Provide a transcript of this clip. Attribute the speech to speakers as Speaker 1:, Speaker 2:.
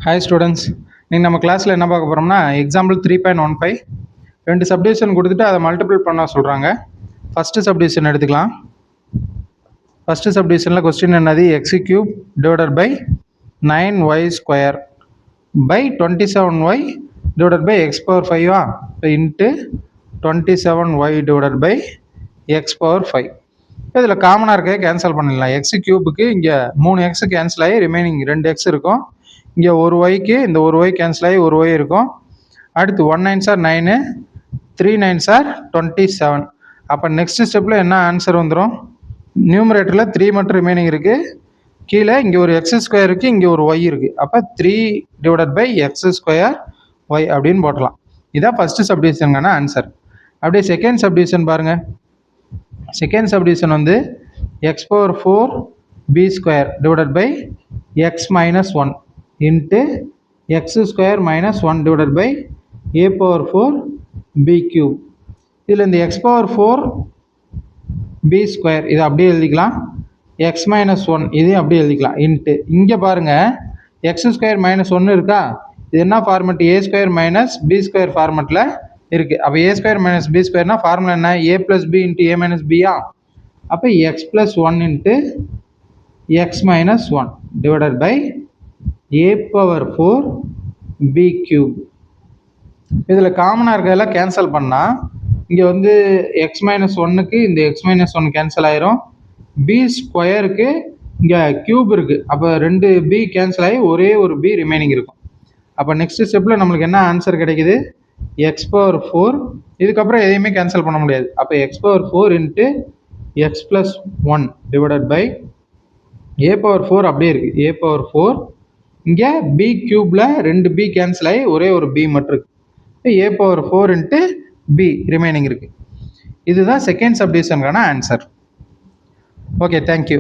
Speaker 1: Hi students, நீங்கள் நம்ம கிளாஸில் என்ன பார்க்க போகிறோம்னா எக்ஸாம்பிள் 3.15 ரெண்டு சப்டிவிஷன் கொடுத்துட்டு அதை மல்டிபிள் பண்ண சொல்கிறாங்க. ஃபஸ்ட்டு சப்டிவிஷன் எடுத்துக்கலாம். ஃபஸ்ட்டு சப்டிவிஷனில் கொஸ்டின் என்னது, x cube divided by 9y² by 27y divided by x power 5 இப்போ into 27y divided by x power 5. இதில் காமனாக இருக்க கேன்சல் பண்ணிடலாம். எக்ஸ் கியூபுக்கு இங்கே 3x கேன்சல் ஆகி ரிமைனிங் 2x இருக்கும். இங்கே ஒரு ஒய்க்கு இந்த ஒரு ஒய் கேன்சல் ஆகி ஒரு ஒய் இருக்கும். அடுத்து 1 9s are 9, 3 9s are 27. அப்போ நெக்ஸ்ட் ஸ்டெப்பில் என்ன ஆன்சர் வந்துடும், நியூமரேட்டரில் 3 மட்டும் ரிமைனிங் இருக்குது, கீழே இங்கே ஒரு x² இருக்குது, இங்கே ஒரு ஒய் இருக்குது. அப்போ 3 டிவைடட் பை x² ஒய் அப்படின்னு போட்டலாம். இதான் ஃபஸ்ட்டு சப்டிவிஷனுக்கான ஆன்சர். அப்படியே செகண்ட் சப்டிவிஷன் பாருங்கள். செகண்ட் சப்டிவிஷன் வந்து x power 4b² divided by x minus 1 into x² minus 1 divided by a power 4b³ இதில் இந்த x பவர் 4b² இதை அப்படியே எழுதிக்கலாம். எக்ஸ் மைனஸ் 1 இதையும் அப்படியே எழுதிக்கலாம். இன்ட்டு இங்கே பாருங்கள் x² மைனஸ் 1 இருக்கா, இது என்ன ஃபார்மெட், a² மைனஸ் b² ஃபார்மெட்டில் இருக்குது. அப்போ a² மைனஸ் b²னா ஃபார்முலா என்ன, a plus b into a minus பியா. அப்போ x plus 1 into x minus 1 divided by a power 4b³. இதில் காமனாக இருக்கிறதெல்லாம் கேன்சல் பண்ணால் இங்கே வந்து எக்ஸ் மைனஸ் 1க்கு இந்த எக்ஸ் மைனஸ் 1 கேன்சல் ஆயிரும், b² இங்கே க்யூப் இருக்குது. அப்போ 2 b கேன்சல் ஆகி ஒரே ஒரு b ரிமைனிங் இருக்கும். அப்போ நெக்ஸ்ட் ஸ்டெப்பில் நம்மளுக்கு என்ன ஆன்சர் கிடைக்குது, எக்ஸ் பவர் 4. இதுக்கப்புறம் எதையுமே கேன்சல் பண்ண முடியாது. அப்போ x power 4 into x plus 1 divided by a power 4 அப்படியே இருக்குது, a பவர் 4 இங்கே b³ 2 b கேன்சல் ஆகி ஒரே ஒரு b மட்டும் இருக்குது. a power 4 into b remaining இருக்குது. இதுதான் செகண்ட் சப்டிவிஷனுக்கான ஆன்சர். Okay, thank you.